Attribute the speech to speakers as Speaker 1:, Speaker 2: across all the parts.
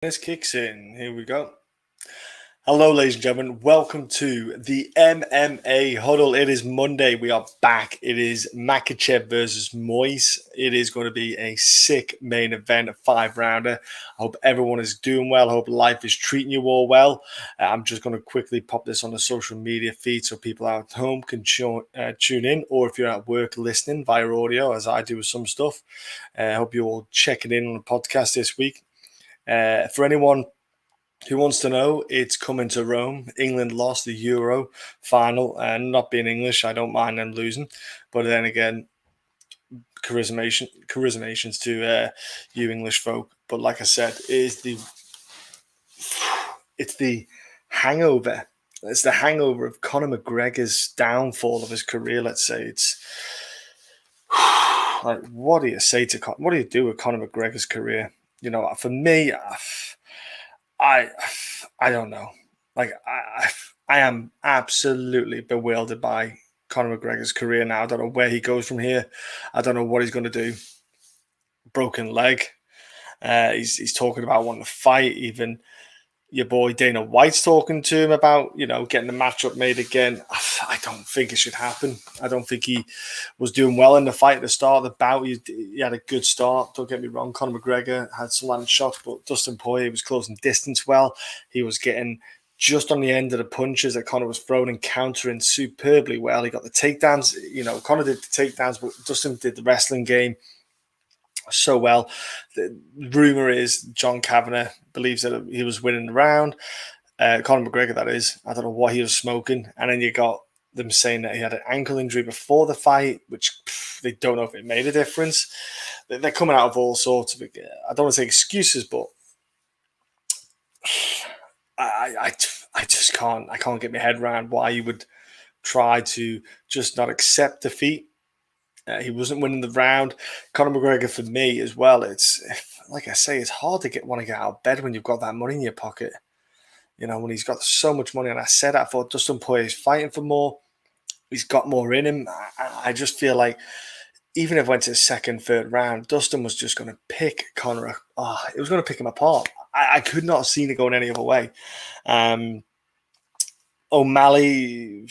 Speaker 1: This kicks in. Here we go. Hello, ladies and gentlemen. Welcome to the MMA Huddle. It is Monday. We are back. It is Makhachev versus Moisés. It is going to be a sick main event, a 5-rounder. I hope everyone is doing well. I hope life is treating you all well. I'm just going to quickly pop this on the social media feed so people out at home can tune in, or if you're at work listening via audio, as I do with some stuff. I hope you're all checking in on the podcast this week. For anyone who wants to know, it's coming to Rome. England lost the Euro final, and not being English, I don't mind them losing. But then again, charismations to you English folk. But like I said, it's the hangover. It's the hangover of Conor McGregor's downfall of his career. Let's say it's like, what do you say to what do you do with Conor McGregor's career? You know, for me, I don't know. Like I am absolutely bewildered by Conor McGregor's career now. I don't know where he goes from here. I don't know what he's going to do. Broken leg. He's talking about wanting to fight. Even your boy Dana White's talking to him about, getting the matchup made again. I don't think it should happen. I don't think he was doing well in the fight at the start of the bout. He had a good start. Don't get me wrong. Conor McGregor had some landing shots, but Dustin Poirier was closing distance well. He was getting just on the end of the punches that Conor was throwing and countering superbly well. He got the takedowns. Conor did the takedowns, but Dustin did the wrestling game so well. The rumor is John Kavanagh believes that he was winning the round. Conor McGregor, that is. I don't know what he was smoking. And then you got them saying that he had an ankle injury before the fight, which they don't know if it made a difference. They're coming out of all sorts of, I don't want to say excuses, but I just can't. I can't get my head around why you would try to just not accept defeat. He wasn't winning the round. Conor McGregor, for me as well, it's like I say, it's hard to want to get out of bed when you've got that money in your pocket. When he's got so much money. And I said, I thought Dustin Poirier is fighting for more. He's got more in him. I just feel like even if it went to the second, third round, Dustin was just going to pick Conor. It was going to pick him apart. I could not have seen it going any other way. O'Malley,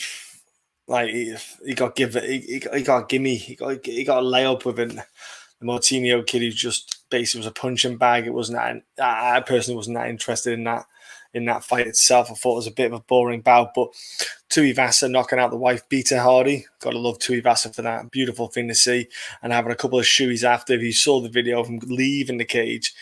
Speaker 1: like he got gimme. He got a layup with the Martinio kid who just basically was a punching bag. It wasn't. I personally wasn't that interested in that fight itself. I thought it was a bit of a boring bout, but Tuivasa knocking out the wife beater Hardy. Got to love Tuivasa for that. Beautiful thing to see. And having a couple of shoeies after. If you saw the video of him leaving the cage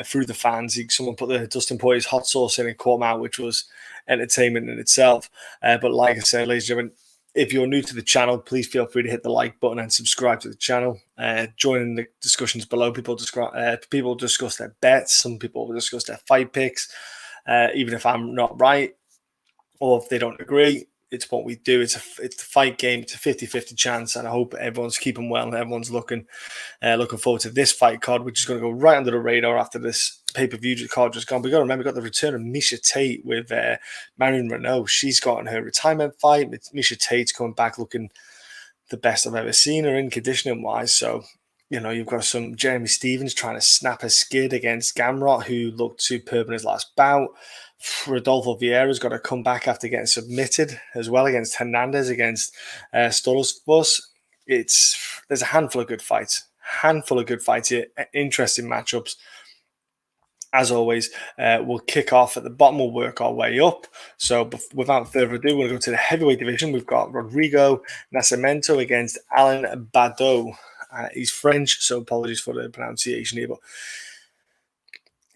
Speaker 1: through the fans, someone put the Dustin Poirier's hot sauce in and caught him out, which was entertainment in itself. But like I said, ladies and gentlemen, if you're new to the channel, please feel free to hit the like button and subscribe to the channel. Join in the discussions below. People discuss their bets. Some people will discuss their fight picks. Even if I'm not right or if they don't agree, it's what we do. It's a fight game. It's a 50-50 chance, and I hope everyone's keeping well and everyone's looking forward to this fight card, which is going to go right under the radar after this pay-per-view card just gone. But you got to remember, we got the return of Miesha Tate with Marion Reneau. She's gotten her retirement fight. Miesha Tate's coming back looking the best I've ever seen her in conditioning-wise. So, you've got some Jeremy Stevens trying to snap a skid against Gamrot, who looked superb in his last bout. Rodolfo Vieira's got to come back after getting submitted as well against Hernandez, against Stoltzfus. There's a handful of good fights here, interesting matchups. As always, we'll kick off at the bottom. We'll work our way up. So without further ado, we'll go to the heavyweight division. We've got Rodrigo Nascimento against Alan Baudot. He's French, so apologies for the pronunciation here. But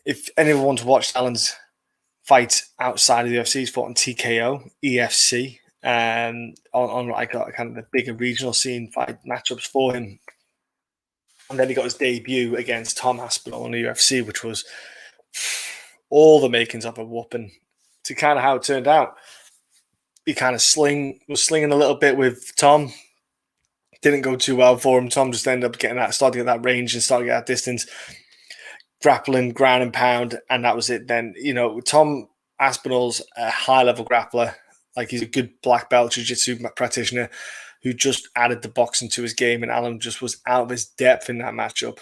Speaker 1: if anyone wants to watch Alan's fights outside of the UFC, he's fought on TKO, EFC, on like kind of the bigger regional scene fight matchups for him. And then he got his debut against Tom Aspinall on the UFC, which was all the makings of a whooping. To kind of how it turned out, he kind of was slinging a little bit with Tom. Didn't go too well for him. Tom just ended up starting to get that range and starting to get that distance, grappling, ground and pound, and that was it. Then, Tom Aspinall's a high-level grappler. Like, he's a good black belt jiu-jitsu practitioner who just added the boxing to his game, and Alan just was out of his depth in that matchup.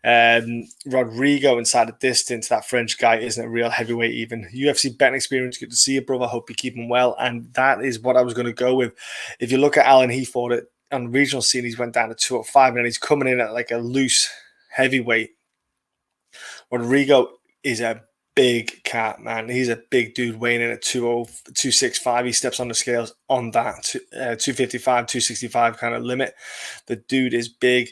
Speaker 1: Rodrigo inside the distance, that French guy isn't a real heavyweight even. UFC betting experience, good to see you, brother. Hope you keep him well. And that is what I was going to go with. If you look at Alan, he fought it on the regional scene, he's went down to 205, and he's coming in at like a loose heavyweight. Rodrigo is a big cat, man. He's a big dude weighing in at 265. He steps on the scales on that 255, 265 kind of limit. The dude is big,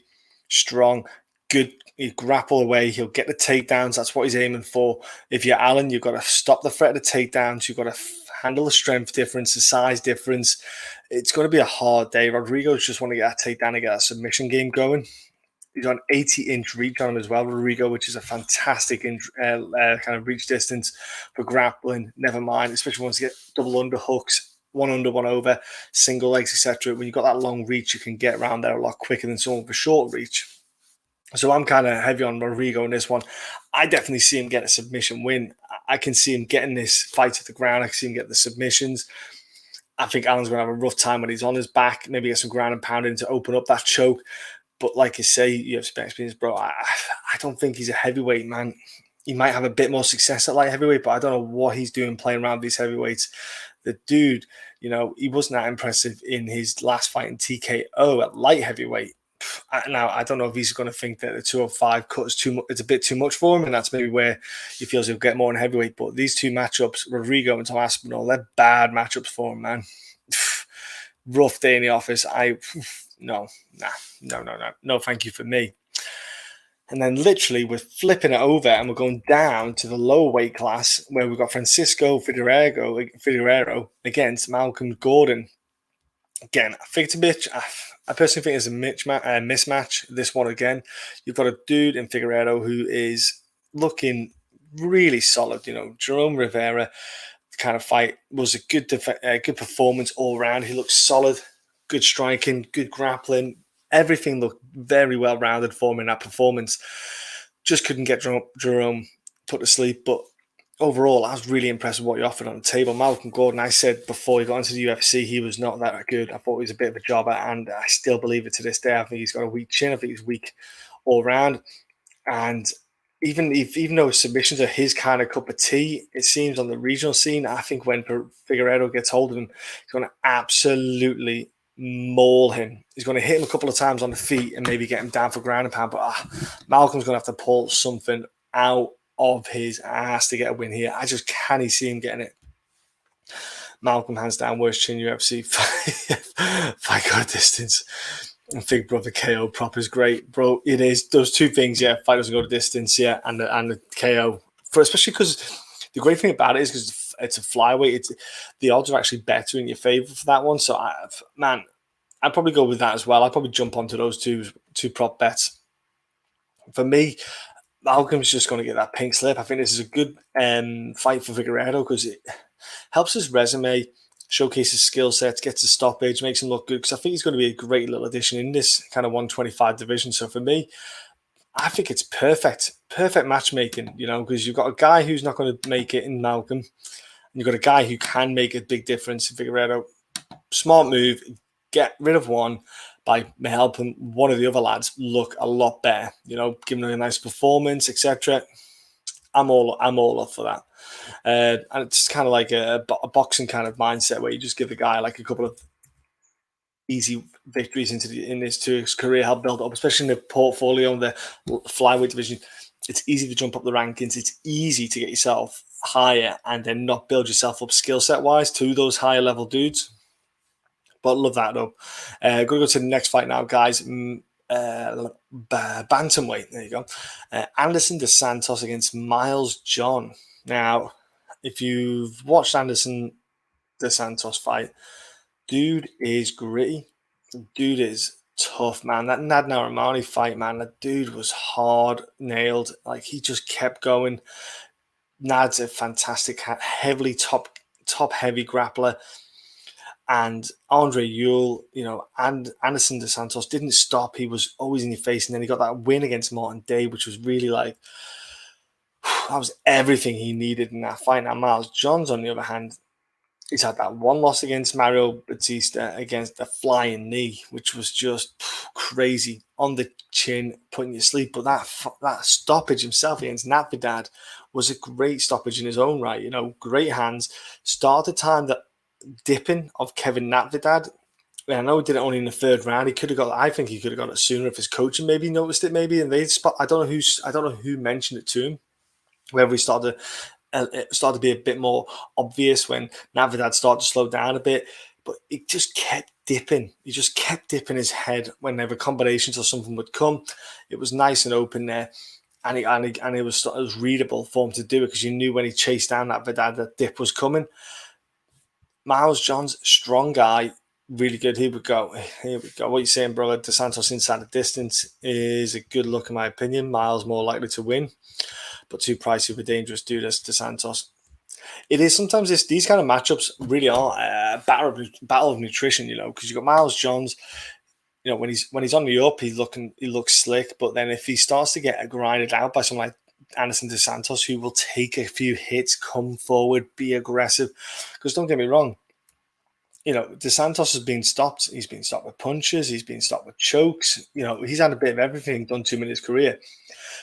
Speaker 1: strong, good. He grapple away. He'll get the takedowns. That's what he's aiming for. If you're Allen, you've got to stop the threat of the takedowns. You've got to handle the strength difference, the size difference. It's going to be a hard day. Rodrigo's just want to get that takedown and get that submission game going. He's on 80-inch reach on him as well, Rodrigo, which is a fantastic kind of reach distance for grappling. Never mind, especially once you get double underhooks, one under, one over, single legs, etc. When you've got that long reach, you can get around there a lot quicker than someone with a short reach. So I'm kind of heavy on Rodrigo in this one. I definitely see him get a submission win. I can see him getting this fight to the ground. I can see him get the submissions. I think Allen's going to have a rough time when he's on his back, maybe get some ground and pounding to open up that choke. But like you say, you have experience, bro. I don't think he's a heavyweight, man. He might have a bit more success at light heavyweight, but I don't know what he's doing playing around these heavyweights. The dude, he wasn't that impressive in his last fight in TKO at light heavyweight. Now, I don't know if he's going to think that the 205 cut is too much. It's a bit too much for him, and that's maybe where he feels he'll get more in heavyweight. But these two matchups, Rodrigo and Tom Aspinall, they're bad matchups for him, man. Rough day in the office. No, thank you for me. And then literally we're flipping it over and we're going down to the lower weight class where we've got Francisco Figueiredo against Malcolm Gordon. Again, I personally think it's a mismatch. This one again, you've got a dude in Figueiredo who is looking really solid. Jerome Rivera kind of fight was a good performance all around. He looks solid. Good striking, good grappling. Everything looked very well rounded for him in that performance. Just couldn't get Jerome put to sleep. But overall, I was really impressed with what he offered on the table. Malcolm Gordon, I said before he got into the UFC, he was not that good. I thought he was a bit of a jobber, and I still believe it to this day. I think he's got a weak chin. I think he's weak all round. And even though submissions are his kind of cup of tea, it seems on the regional scene, I think when Figueiredo gets hold of him, he's going to absolutely maul him. He's going to hit him a couple of times on the feet and maybe get him down for ground and pound. But Malcolm's going to have to pull something out of his ass to get a win here. I just can't see him getting it. Malcolm, hands down, worst chin UFC. Fight go distance. And Big Brother KO prop is great, bro. It is those two things. Yeah, fight doesn't go to distance. Yeah, and the KO especially because the great thing about it is because it's a flyweight. The odds are actually better in your favor for that one. So I'd probably go with that as well. I'd probably jump onto those two prop bets. For me, Malcolm's just going to get that pink slip. I think this is a good fight for Figueiredo because it helps his resume, showcases skill sets, gets a stoppage, makes him look good. Because I think he's going to be a great little addition in this kind of 125 division. So for me, I think it's perfect matchmaking, because you've got a guy who's not going to make it in Malcolm, and you've give a guy who can make a big difference in Figueiredo. Smart move, get rid of one by helping one of the other lads look a lot better, giving them a nice performance, etc. I'm all up for that. And it's kind of like a boxing kind of mindset where you just give the guy like a couple of easy victories in his career, help build up, especially in the portfolio in the flyweight division. It's easy to jump up the rankings. It's easy to get yourself higher and then not build yourself up skill set wise to those higher level dudes. But love that though. Going to go to the next fight now, guys. Bantamweight. There you go. Anderson dos Santos against Miles John. Now, if you've watched Anderson dos Santos fight, dude is gritty. Dude is tough, man. That Nad Narimani fight, man, that dude was hard nailed. Like, he just kept going. Nad's a fantastic, heavily top heavy grappler. And Andre Ewell, and Anderson dos Santos didn't stop. He was always in your face. And then he got that win against Martin Day, which was really like, that was everything he needed in that fight. Now, Miles Johns, on the other hand, he's had that one loss against Mario Batista against the flying knee, which was just crazy on the chin, putting you to sleep. But that stoppage himself against Natividad was a great stoppage in his own right. You know, great hands. Started time that dipping of Kevin Natividad. I know he did it only in the third round. He could have got. I think he could have got it sooner if his coaching maybe noticed it. Maybe and they spot. I don't know who mentioned it to him. Whether he started. It started to be a bit more obvious when Natividad started to slow down a bit, but it just kept dipping. He just kept dipping his head whenever combinations or something would come. It was nice and open there, and it was readable for him to do it because you knew when he chased down Natividad that dip was coming. Miles Johns, strong guy, really good. Here we go. What you saying, brother? Dos Santos inside the distance is a good look in my opinion. Miles more likely to win, but too pricey for a dangerous dude as Dos Santos. It is sometimes these kind of matchups really are a battle of nutrition, you know, because you've got Miles Johns, you know, when he's on the up, he looks slick, but then if he starts to get grinded out by someone like Anderson Dos Santos, who will take a few hits, come forward, be aggressive, because don't get me wrong, you know, Dos Santos has been stopped. He's been stopped with punches. He's been stopped with chokes. You know, he's had a bit of everything done to him in his career.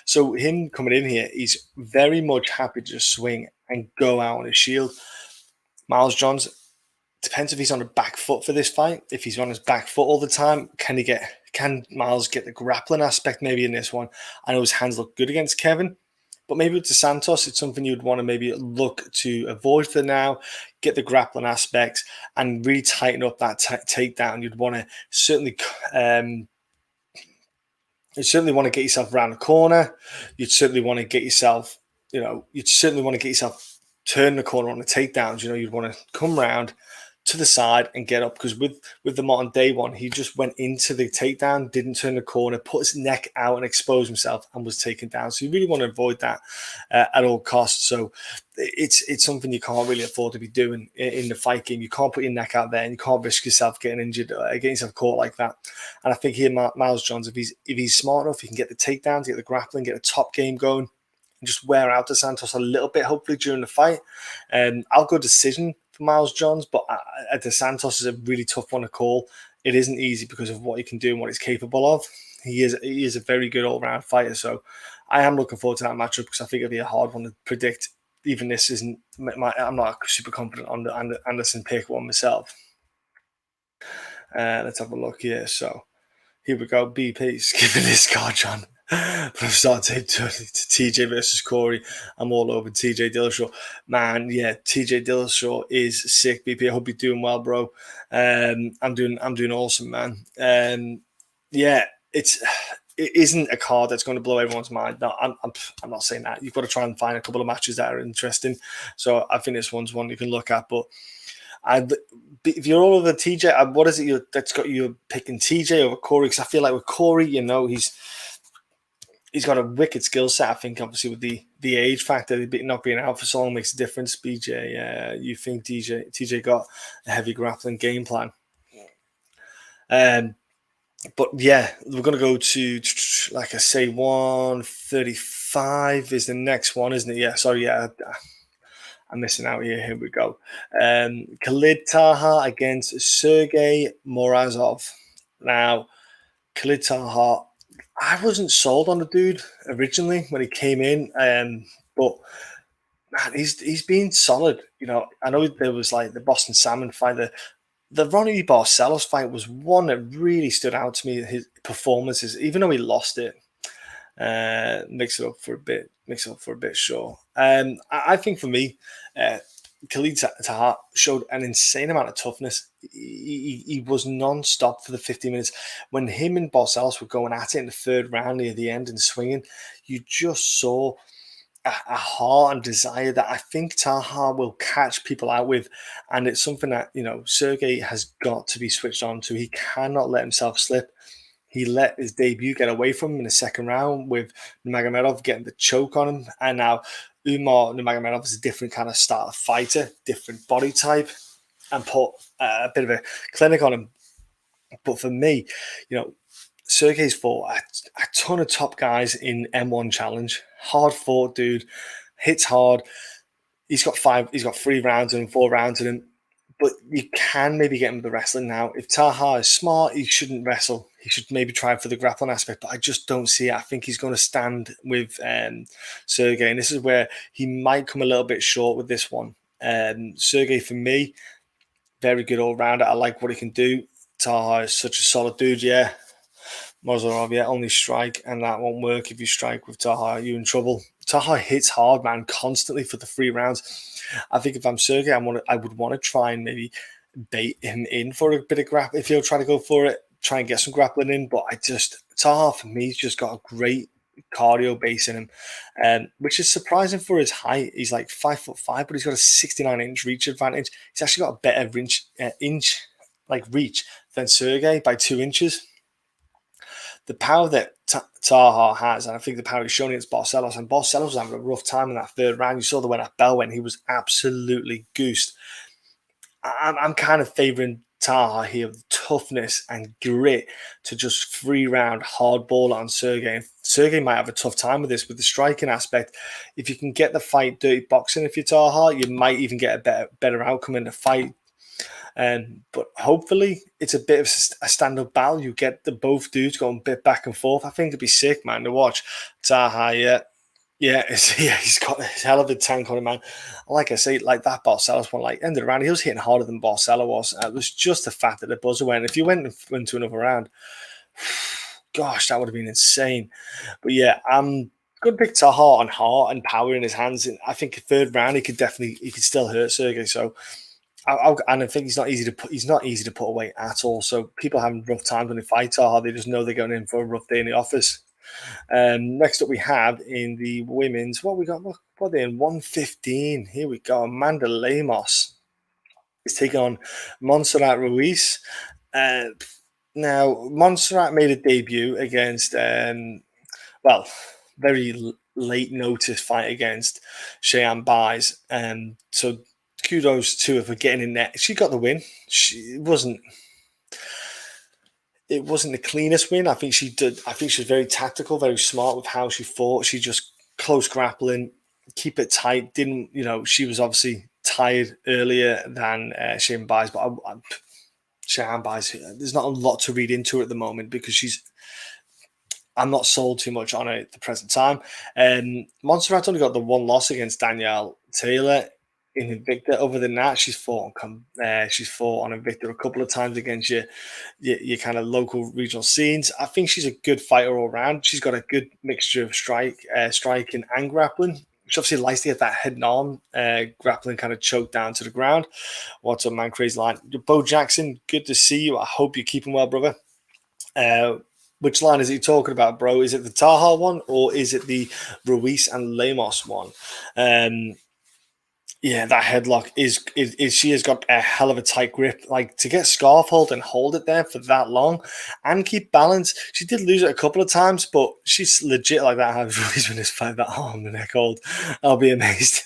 Speaker 1: So him coming in here, he's very much happy to just swing and go out on his shield. Miles Johns, depends if he's on the back foot for this fight. If he's on his back foot all the time, can Miles get the grappling aspect maybe in this one? I know his hands look good against Kevin, but maybe with Dos Santos, it's something you'd want to maybe look to avoid for now, get the grappling aspects, and really tighten up that takedown. You'd want to certainly want to get yourself around the corner. You'd certainly want to get yourself, turn the corner on the takedowns. You know, you'd want to come round to the side and get up, because with the modern day one, he just went into the takedown, didn't turn the corner, put his neck out and expose himself and was taken down. So you really want to avoid that at all costs. So it's something you can't really afford to be doing in the fight game. You can't put your neck out there and you can't risk yourself getting injured, getting yourself caught like that. And I think here, Miles Johns, if he's smart enough, he can get the takedowns, get the grappling, get the top game going, and just wear out Dos Santos a little bit, hopefully, during the fight. I'll go decision for Miles Johns, but Dos Santos is a really tough one to call. It isn't easy because of what he can do and what he's capable of. He is a very good all-round fighter, so I am looking forward to that matchup because I think it'll be a hard one to predict. Even this isn't I'm not super confident on the Anderson pick one myself. Let's have a look here. So here we go. BP skipping this card, John. But I've started to TJ versus Corey. I'm all over TJ Dillashaw. Man, yeah, TJ Dillashaw is sick, BP. I hope you're doing well, bro. I'm doing awesome, man. Yeah, it isn't a card that's going to blow everyone's mind. No, I'm not saying that. You've got to try and find a couple of matches that are interesting. So I think this one's one you can look at. But if you're all over TJ, what is it that's got you picking TJ over Corey? Because I feel like with Corey, you know, he's got a wicked skill set. I think obviously with the age factor, not being out for so long makes a difference. BJ, you think TJ got a heavy grappling game plan? But yeah, we're going to go to, like I say, 135 is the next one, isn't it? Yeah, sorry, yeah. I'm missing out here. Here we go. Khalid Taha against Sergey Morozov. Now, Khalid Taha, I wasn't sold on the dude originally when he came in, but man, he's been solid. You know, I know there was like the Boston Salmon fight, the Ronnie Barcelos fight was one that really stood out to me. His performances, even though he lost it, mix it up for a bit, sure. I think for me, Khalid Taha showed an insane amount of toughness. He was non-stop for the 50 minutes. When him and Barcelos were going at it in the third round near the end and swinging, you just saw a heart and desire that I think Taha will catch people out with. And it's something that, you know, Sergey has got to be switched on to. He cannot let himself slip. He let his debut get away from him in the second round with Nurmagomedov getting the choke on him. And now Umar Nurmagomedov is a different kind of style of fighter, different body type, and put a bit of a clinic on him. But for me, you know, Sergey's fought a ton of top guys in M1 Challenge. Hard fought dude, hits hard. He's got 3 rounds in him, 4 rounds in him. But you can maybe get him the wrestling now. If Taha is smart, he shouldn't wrestle. He should maybe try for the grappling aspect, but I just don't see it. I think he's going to stand with Sergey, and this is where he might come a little bit short with this one. Sergey, for me, very good all-rounder. I like what he can do. Taha is such a solid dude, yeah. Morozov, yeah, only strike, and that won't work. If you strike with Taha, you're in trouble. Taha hits hard, man, constantly for the 3 rounds. I think if I'm Sergey, I would want to try and maybe bait him in for a bit of grapple. If he'll try to go for it, try and get some grappling in. But Taha, for me, he's just got a great cardio base in him, which is surprising for his height. He's like 5'5", but he's got a 69-inch reach advantage. He's actually got a better reach than Sergey by 2 inches. The power that Taha has, and I think the power he's shown against Barcelos, and Barcelos was having a rough time in that 3rd round. You saw the way that bell went; he was absolutely goosed. I'm kind of favouring Taha here with toughness and grit to just 3-round hardball on Sergey. And Sergey might have a tough time with this, with the striking aspect. If you can get the fight dirty boxing, if you're Taha, you might even get a better outcome in the fight. But hopefully it's a bit of a stand-up battle. You get the both dudes going a bit back and forth. I think it'd be sick, man, to watch. Taha, he's got a hell of a tank on him, man. Like I say, like that Barcelos one, like ended the round, he was hitting harder than Barcelos was. It was just the fact that the buzzer went. If you went into another round, gosh, that would have been insane. But yeah, good pick Taha on heart and power in his hands. And I think 3rd round he could still hurt Sergey. So. And I think he's not easy to put away at all. So people having rough times when they fight Taha, they just know they're going in for a rough day in the office. Next up, we have in the women's, what we got? What are they in? 115. Here we go. Amanda Lemos is taking on Montserrat Ruiz. Now, Montserrat made a debut against, very late notice fight against Cheyenne Buys. So kudos to her for getting in there. She got the win. It wasn't the cleanest win. I think she was very tactical, very smart with how she fought. She just close grappling, keep it tight. She was obviously tired earlier than Cheyenne Buys, but Cheyenne Buys, there's not a lot to read into her at the moment because I'm not sold too much on her at the present time. Montserrat only got the 1 loss against Danielle Taylor in Invicta. Other than that, she's fought on Invicta a couple of times against your kind of local regional scenes. I think she's a good fighter all around. She's got a good mixture of striking and grappling. She obviously likes to get that head and arm grappling kind of choked down to the ground. What's up, man? Crazy line. Bo Jackson, good to see you. I hope you're keeping well, brother. Which line is he talking about, bro? Is it the Taha one or is it the Ruiz and Lemos one? Yeah, that headlock is she has got a hell of a tight grip. Like to get scarf hold and hold it there for that long and keep balance. She did lose it a couple of times, but she's legit like that. How Ruiz when this fight that arm and neck hold. I'll be amazed.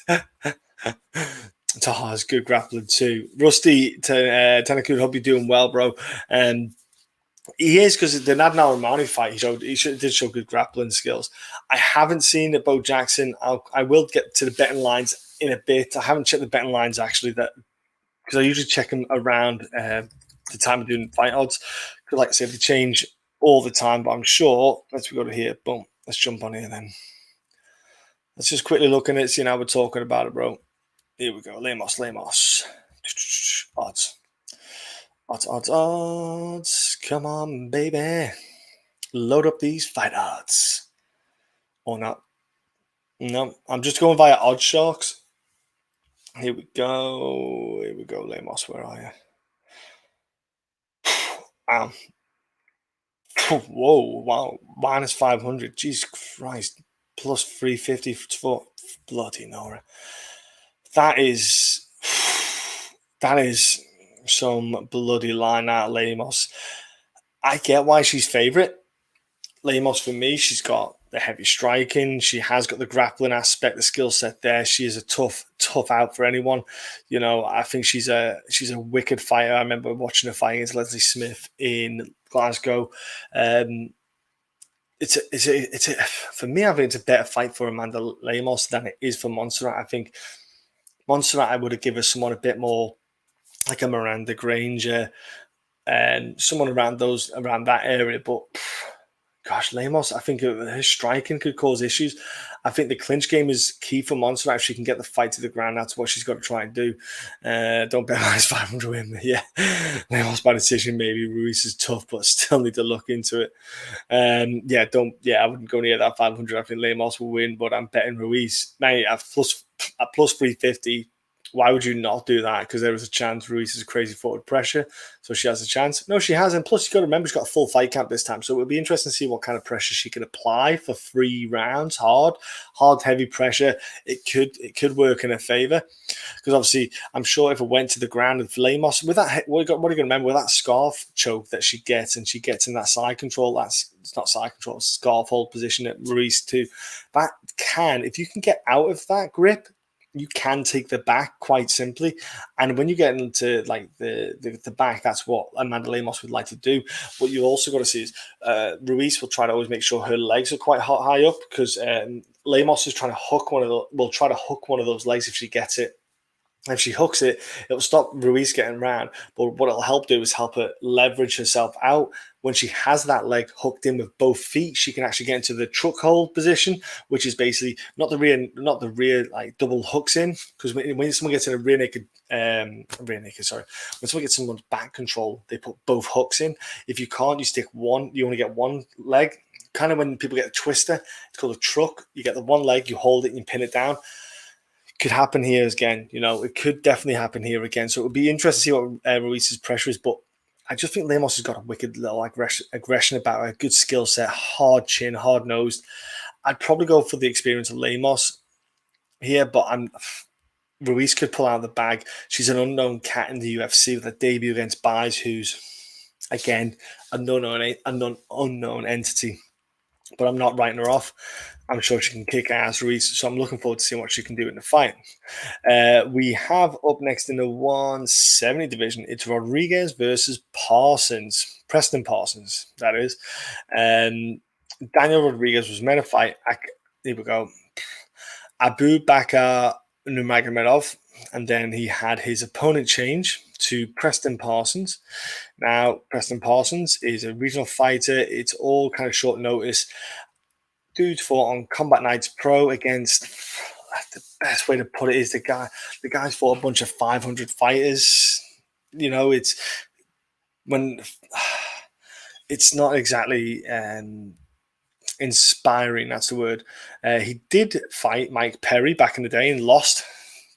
Speaker 1: Taha's good grappling too. Rusty Tanakud, hope you're doing well, bro. He is, because the Nadal Romani fight, he did show good grappling skills. I haven't seen the Bo Jackson. I will get to the betting lines in a bit. I haven't checked the betting lines actually, because I usually check them around the time of doing fight odds. Because like I said, they change all the time. But I'm sure. Let's go to here. Boom. Let's jump on here then. Let's just quickly look at it. See how we're talking about it, bro. Here we go. Lemos. Odds. Come on, baby. Load up these fight odds. Or not. No, I'm just going via Odd Sharks. Here we go, Lemos. Where are you? Whoa, wow. Minus 500. Jesus Christ. Plus 350 for bloody Nora. That is some bloody line out, Lemos. I get why she's favourite. Lemos, for me, she's got the heavy striking. She has got the grappling aspect, the skill set there. She is a tough out for anyone. I think she's a wicked fighter. I remember watching her fight against Leslie Smith in Glasgow. For me, I think it's a better fight for Amanda Lemos than it is for Montserrat. I think Montserrat, I would have given someone a bit more like a Miranda Granger, and someone around that area. But gosh, Lemos, I think his striking could cause issues. I think the clinch game is key for Montserrat. If she can get the fight to the ground, that's what she's got to try and do. Don't bet minus 500 win. Yeah, Lemos by decision. Maybe Ruiz is tough, but still need to look into it. I wouldn't go near that 500. I think Lemos will win, but I'm betting Ruiz. Mate, at plus 350. Why would you not do that? Because there was a chance Ruiz is crazy forward pressure, so she has a chance. No, she hasn't. Plus, you've got to remember she's got a full fight camp this time, so it would be interesting to see what kind of pressure she can apply for 3 rounds. Hard, heavy pressure. It could work in her favor, because obviously I'm sure if it went to the ground with Lemos with that, what are you going to remember with that scarf choke that she gets, and she gets in that side control. It's not side control, it's scarf hold position at Ruiz too. That if you can get out of that grip, you can take the back quite simply. And when you get into like the back, that's what Amanda Lemos would like to do. What you also got to see is Ruiz will try to always make sure her legs are quite high up, because Lemos is trying to hook will try to hook one of those legs if she gets it. If she hooks it, it'll stop Ruiz getting round. But what it'll help do is help her leverage herself out. When she has that leg hooked in with both feet, she can actually get into the truck hold position, which is basically not the rear like double hooks in. Because when someone gets in a rear naked, when someone gets someone's back control, they put both hooks in. If you can't, you stick one. You only get one leg. Kind of when people get a twister, it's called a truck. You get the one leg, you hold it, and you pin it down. Could happen here again. It could definitely happen here again. So it would be interesting to see what Ruiz's pressure is. But I just think Lemos has got a wicked little aggression about her, a good skill set, hard chin, hard nosed. I'd probably go for the experience of Lemos here, but Ruiz could pull out of the bag. She's an unknown cat in the UFC with a debut against Baez, who's again an unknown entity. But I'm not writing her off. I'm sure she can kick ass, Ruiz. So I'm looking forward to seeing what she can do in the fight. We have up next in the 170 division, it's Rodriguez versus Parsons. Preston Parsons, that is. Daniel Rodriguez was meant to fight. Here we go. Abu Bakar Nurmagomedov, and then he had his opponent change to Preston Parsons. Now, Preston Parsons is a regional fighter. It's all kind of short notice. Dude fought on Combat Nights Pro against, the best way to put it is the guys fought a bunch of 500 fighters. It's not exactly inspiring, that's the word. He did fight Mike Perry back in the day and lost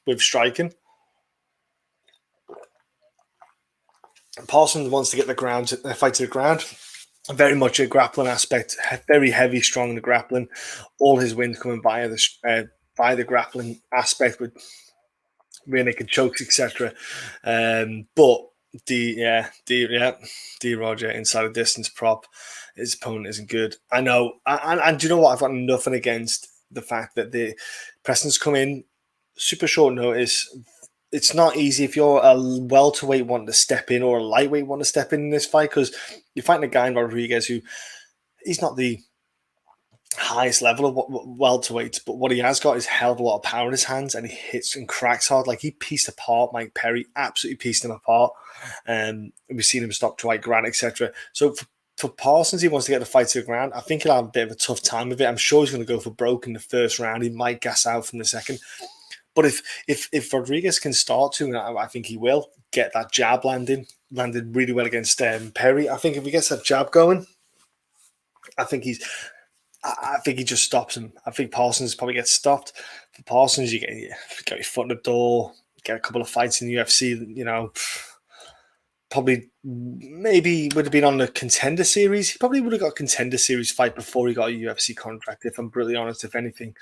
Speaker 1: with striking. Parsons wants to get the fight to the ground. Very much a grappling aspect, very heavy, strong in the grappling. All his wins coming via the grappling aspect with rear naked chokes, etc. But D Roger inside a distance prop, his opponent isn't good. I know, and do you know what? I've got nothing against the fact that the Preston's come in super short notice. It's not easy if you're a welterweight wanting to step in or a lightweight wanting to step in this fight, because you're fighting a guy in Rodriguez who he's not the highest level of welterweights, but what he has got is a hell of a lot of power in his hands, and he hits and cracks hard. Like, he pieced apart Mike Perry, absolutely pieced him apart. We've seen him stop Dwight Grant, etc. So for Parsons, he wants to get the fight to the ground. I think he'll have a bit of a tough time with it. I'm sure he's going to go for broke in the first round. He might gas out from the second. But if Rodriguez can start to, and I think he will, get that jab landed really well against Perry. I think if he gets that jab going, I think he just stops him. I think Parsons probably gets stopped. For Parsons, you get your foot in the door, get a couple of fights in the UFC, probably maybe would have been on the Contender Series. He probably would have got a Contender Series fight before he got a UFC contract, if I'm brutally honest, if anything,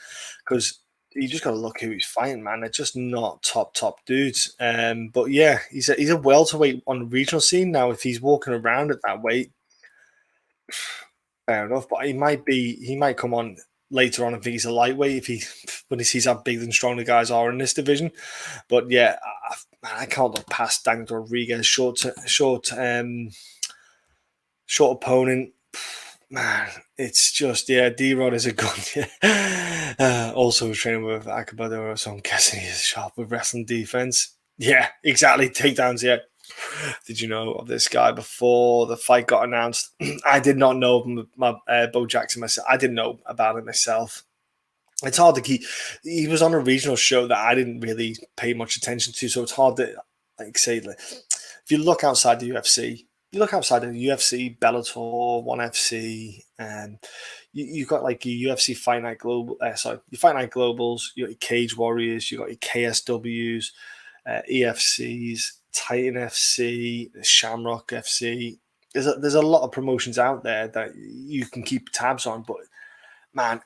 Speaker 1: because you just got to look who he's fighting, man. They're just not top dudes. But yeah, he's a welterweight on the regional scene now. If he's walking around at that weight, fair enough. But he might come on later on and think he's a lightweight when he sees how big and strong the guys are in this division. But yeah, I can't look past Daniel Rodriguez. Short opponent. Man, it's just, D-Rod is a gun. Also training with Akabado, so I'm guessing he's sharp with wrestling defense. Yeah, exactly. Takedowns, yeah. Did you know of this guy before the fight got announced? I did not know Bo Jackson myself. I didn't know about him myself. It's hard to keep. He was on a regional show that I didn't really pay much attention to, so it's hard to say. If you look outside the UFC, you look outside of the UFC, Bellator, ONE FC, and you've got like your UFC Fight Night Global. Your Fight Night Globals. You got your Cage Warriors. You got your KSWs, EFCs, Titan FC, Shamrock FC. There's a lot of promotions out there that you can keep tabs on, but man,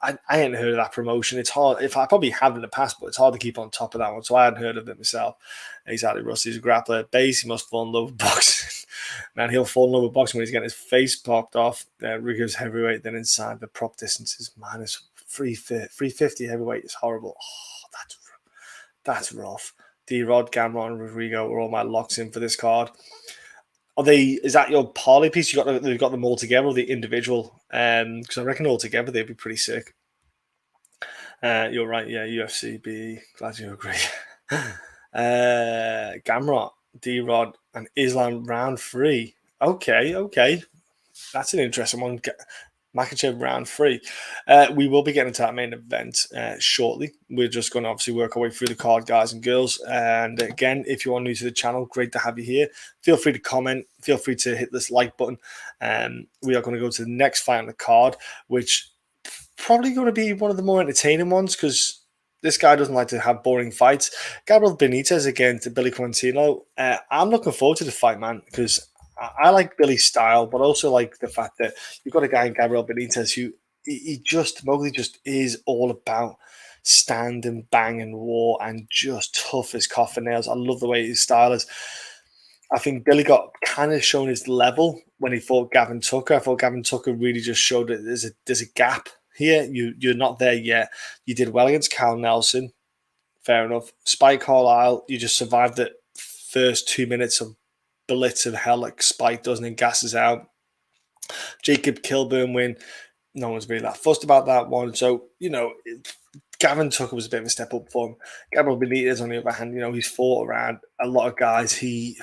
Speaker 1: I hadn't heard of that promotion. It's hard. If I probably have in the past, but it's hard to keep on top of that one. So I hadn't heard of it myself. Exactly, Rusty's a grappler at base. He must fall in love with boxing. Man, he'll fall in love with boxing when he's getting his face popped off. Rigo's heavyweight, then inside the prop distances. Man, it's 350 heavyweight is horrible. Oh, that's rough. D-Rod, Gamrot, and Rodrigo are all my locks in for this card. Is that your parlay piece? You've got them all together, or the individual? Because I reckon all together they'd be pretty sick. You're right, yeah. UFC B. Glad you agree. Gamrot, D-Rod, and Islam round 3. Okay. That's an interesting one. Makhachev round 3. We will be getting into that main event shortly. We're just going to obviously work our way through the card, guys and girls. And again, if you are new to the channel, great to have you here. Feel free to comment. Feel free to hit this like button. We are going to go to the next fight on the card, which probably going to be one of the more entertaining ones because this guy doesn't like to have boring fights. Gabriel Benítez against Billy Quarantillo. I'm looking forward to the fight, man, because I like Billy's style, but also like the fact that you've got a guy in Gabriel Benítez who Mowgli just is all about stand and bang and war and just tough as coffin nails. I love the way his style is. I think Billy got kind of shown his level when he fought Gavin Tucker. I thought Gavin Tucker really just showed that there's a gap here. You're not there yet. You did well against Cal Nelson. Fair enough. Spike Carlisle, you just survived the first 2 minutes of blitz of hell like Spike does and gasses out. Jacob Kilburn win. No one's really that fussed about that one. So, Gavin Tucker was a bit of a step up for him. Gabriel Benítez, on the other hand, he's fought around a lot of guys. He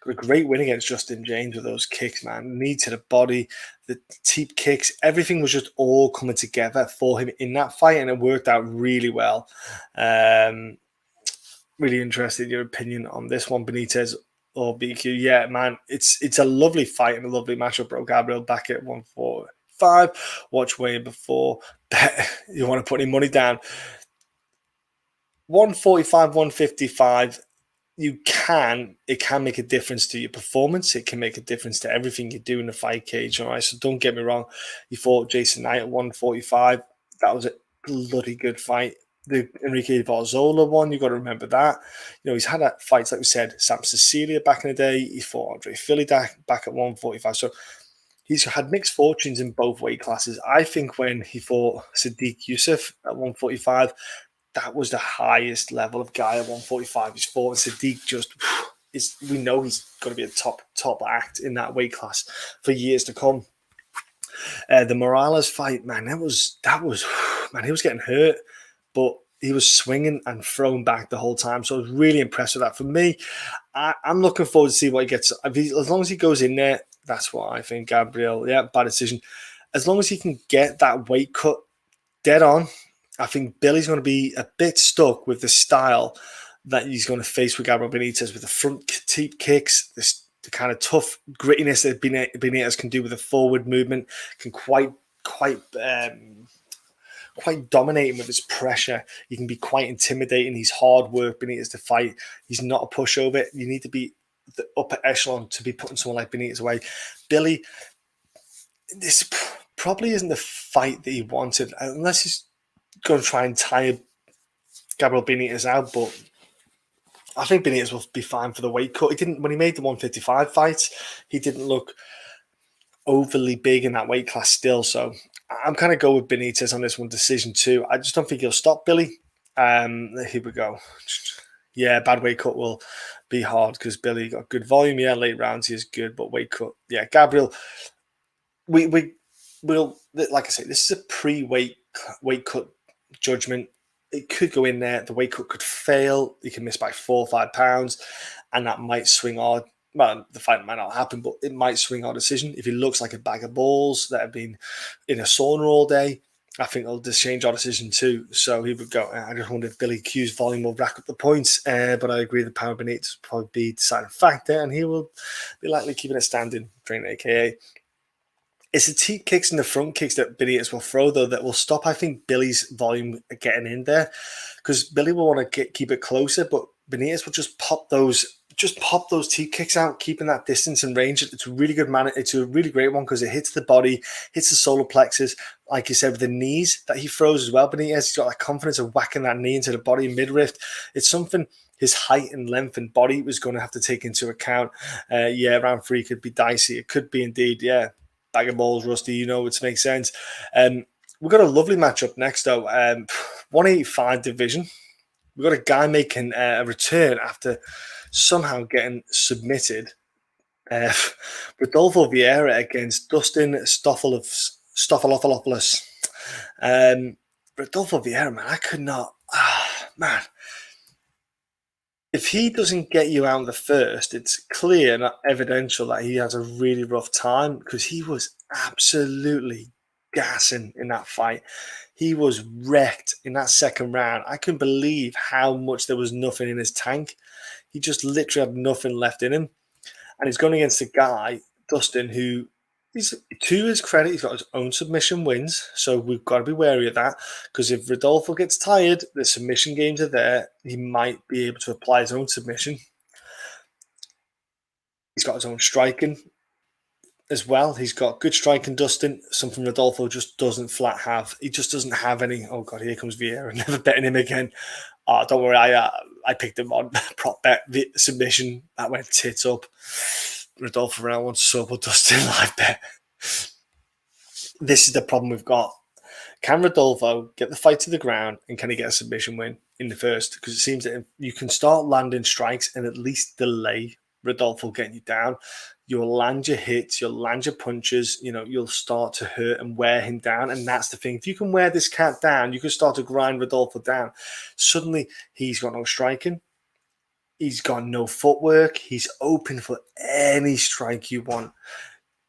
Speaker 1: got a great win against Justin James with those kicks, man. Knee to the body, the teep kicks, everything was just all coming together for him in that fight, and it worked out really well. Really interested in your opinion on this one, Benítez or BQ. Yeah, man, it's a lovely fight and a lovely matchup, bro. Gabriel back at 145. Watch way before. Bet you want to put any money down. 145, 155. It can make a difference to your performance. It can make a difference to everything you do in the fight cage. All right, so don't get me wrong. You fought Jason Knight at 145. That was a bloody good fight. The Enrique Barzola one, you got to remember that. He's had fights, like we said, Sam Cecilia back in the day. He fought Andre Philly back at 145. So he's had mixed fortunes in both weight classes. I think when he fought Sadiq Youssef at 145, that was the highest level of guy at 145 he's fought. And Sadiq we know he's going to be a top act in that weight class for years to come. The Morales fight, man, that was man, he was getting hurt, but he was swinging and thrown back the whole time. So I was really impressed with that. For me, I'm looking forward to see what he gets. As long as he goes in there, that's what I think, Gabriel. Yeah, bad decision. As long as he can get that weight cut dead on, I think Billy's going to be a bit stuck with the style that he's going to face with Gabriel Benítez, with the front teep kicks, the kind of tough grittiness that Benítez can do with the forward movement, can quite dominating with his pressure. He can be quite intimidating. He's hard work, Benítez, to fight. He's not a pushover. You need to be the upper echelon to be putting someone like Benítez away. Billy, this probably isn't the fight that he wanted, unless he's going to try and tire Gabriel Benítez out, but I think Benítez will be fine for the weight cut. When he made the 155 fights, he didn't look overly big in that weight class still, so I'm kind of go with Benítez on this one, decision 2. I just don't think he'll stop Billy. Here we go. Yeah, bad weight cut will be hard because Billy got good volume. Yeah, late rounds he is good, but weight cut. Yeah, Gabriel. We'll like I say, this is a weight cut judgment. it could go in there. The weight cut could fail. He can miss by 4 or 5 pounds, and that might swing our. Well, the fight might not happen, but it might swing our decision. If he looks like a bag of balls that have been in a sauna all day, I think it'll just change our decision too. So he would go. I just wonder if Billy Q's volume will rack up the points, but I agree the power Benítez will probably be deciding factor, and he will be likely keeping it standing, train AKA. It's the teep kicks and the front kicks that Benítez will throw, though, that will stop, I think, Billy's volume getting in there, because Billy will want to keep it closer, but Benítez will just pop those teep kicks out, keeping that distance and range. It's a really good man. It's a really great one because it hits the body, hits the solar plexus, like you said, with the knees that he throws as well. Benítez, he's got that confidence of whacking that knee into the body midriff. It's something his height and length and body was going to have to take into account. Round 3 could be dicey. It could be indeed, bag of balls, Rusty, it makes sense. We've got a lovely matchup next, though. 185 division. We've got a guy making a return after somehow getting submitted. Rodolfo Vieira against Dustin Stoltzfus. Rodolfo Vieira, man, I could not. Man. If he doesn't get you out in the first, it's clear and evidential that he has a really rough time, because he was absolutely gassing in that fight. He was wrecked in that second round. I couldn't believe how much there was nothing in his tank. He just literally had nothing left in him. And he's going against a guy, Dustin, who, to his credit, he's got his own submission wins. So we've got to be wary of that, because if Rodolfo gets tired, the submission games are there. He might be able to apply his own submission. He's got his own striking as well. He's got good striking, Dustin, something Rodolfo just doesn't flat have. He just doesn't have any. Oh, God, here comes Vieira. Never betting him again. Oh, don't worry. I picked him on prop bet submission. That went tits up. Rodolfo round 1 sub, but Dustin live bet. This is the problem we've got. Can Rodolfo get the fight to the ground, and can he get a submission win in the first? Because it seems that if you can start landing strikes and at least delay Rodolfo getting you down, you'll land your hits, you'll land your punches, you'll start to hurt and wear him down. And that's the thing. If you can wear this cat down, you can start to grind Rodolfo down. Suddenly, he's got no striking. He's got no footwork. He's open for any strike you want.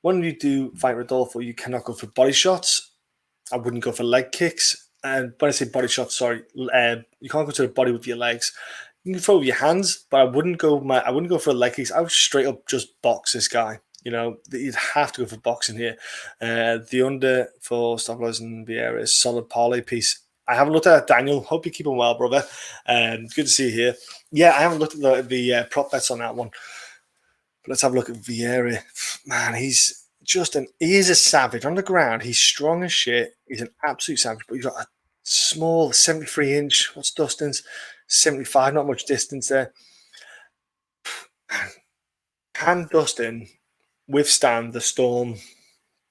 Speaker 1: When you do fight Rodolfo, you cannot go for body shots. I wouldn't go for leg kicks. And when I say body shots, sorry, you can't go to the body with your legs. You can throw with your hands, but I wouldn't go for a leg kicks. I would straight up just box this guy. You'd have to go for boxing here. The under for Stoltzfus and Vieira is solid parlay piece. I haven't looked at it, Daniel. Hope you're keeping well, brother. Good to see you here. Yeah, I haven't looked at the prop bets on that one. But let's have a look at Vieira. Man, he is a savage on the ground. He's strong as shit. He's an absolute savage, but he's got a small 73-inch. What's Dustin's? 75, not much distance there. Can Dustin withstand the storm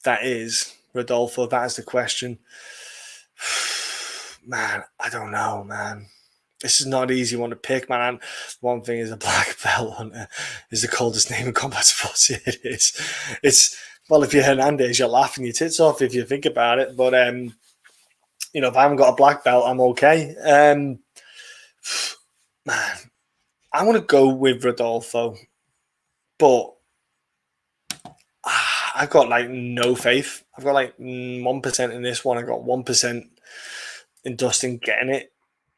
Speaker 1: that is Rodolfo? That is the question. Man, I don't know, man. This is not an easy one to pick, man. And one thing is a black belt hunter is the coldest name in combat sports. It is. Well, if you're Hernandez, you're laughing your tits off if you think about it. But, if I haven't got a black belt, I'm okay. Man, I want to go with Rodolfo, but I've got no faith. I've got 1% in this one. I got 1% in Dustin getting it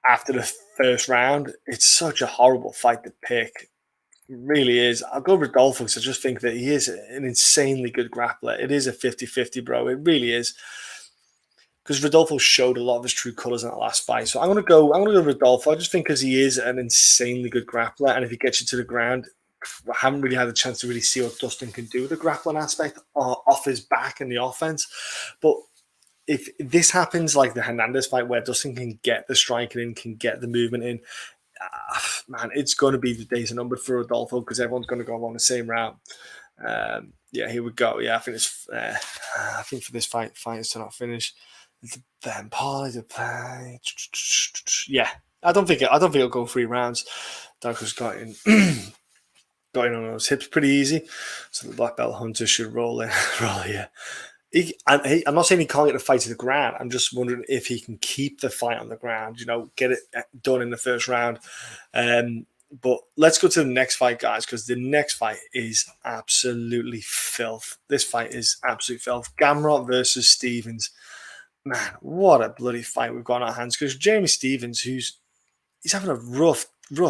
Speaker 1: after the first round. It's such a horrible fight to pick. It really is. I'll go with Rodolfo because I just think that he is an insanely good grappler. It is a 50-50, bro. It really is. Because Rodolfo showed a lot of his true colours in that last fight. So I'm gonna go with Rodolfo. I just think because he is an insanely good grappler, and if he gets you to the ground, I haven't really had a chance to really see what Dustin can do with the grappling aspect off his back in the offense. But if this happens like the Hernandez fight where Dustin can get the striking in, can get the movement in, man, it's going to be the days are numbered for Rodolfo because everyone's going to go along the same route. Here we go. Yeah, I think it's. I think for this fight is to not finish. Yeah, I don't think it'll go 3 rounds. Darko's got in on those hips pretty easy, so the black belt hunter should roll here. I'm not saying he can't get the fight to the ground. I'm just wondering if he can keep the fight on the ground, get it done in the first round. But let's go to the next fight, guys, because the next fight is absolutely filth. This fight is absolute filth. Gamrot versus Stephens. Man, what a bloody fight we've got on our hands. Because Jeremy Stephens, he's having a rough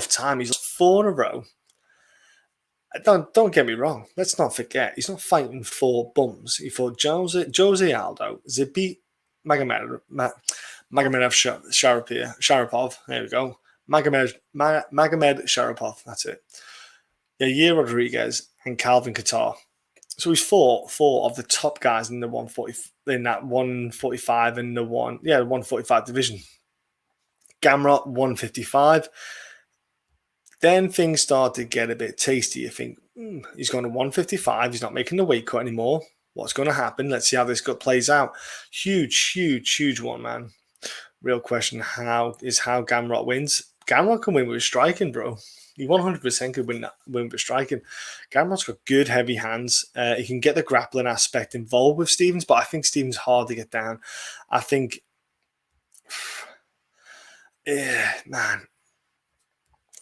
Speaker 1: time. He's 4 in a row. Don't get me wrong. Let's not forget, he's not fighting 4 bums. He fought Jose Aldo, Zabit Magomed Sharapov. There we go. Magomed Sharapov. That's it. Yair Rodriguez and Calvin Kattar. So he's fought 4 of the top guys in the 145 and the 145 division. Gamrot 155. Then things start to get a bit tasty. You think, he's gone to 155. He's not making the weight cut anymore. What's going to happen? Let's see how this plays out. Huge one, man. Real question, how Gamrot wins. Gamrot can win with striking, bro. He 100% could win with striking. Gamrot's got good, heavy hands. He can get the grappling aspect involved with Stephens, but I think Stephens hard to get down. I think, man,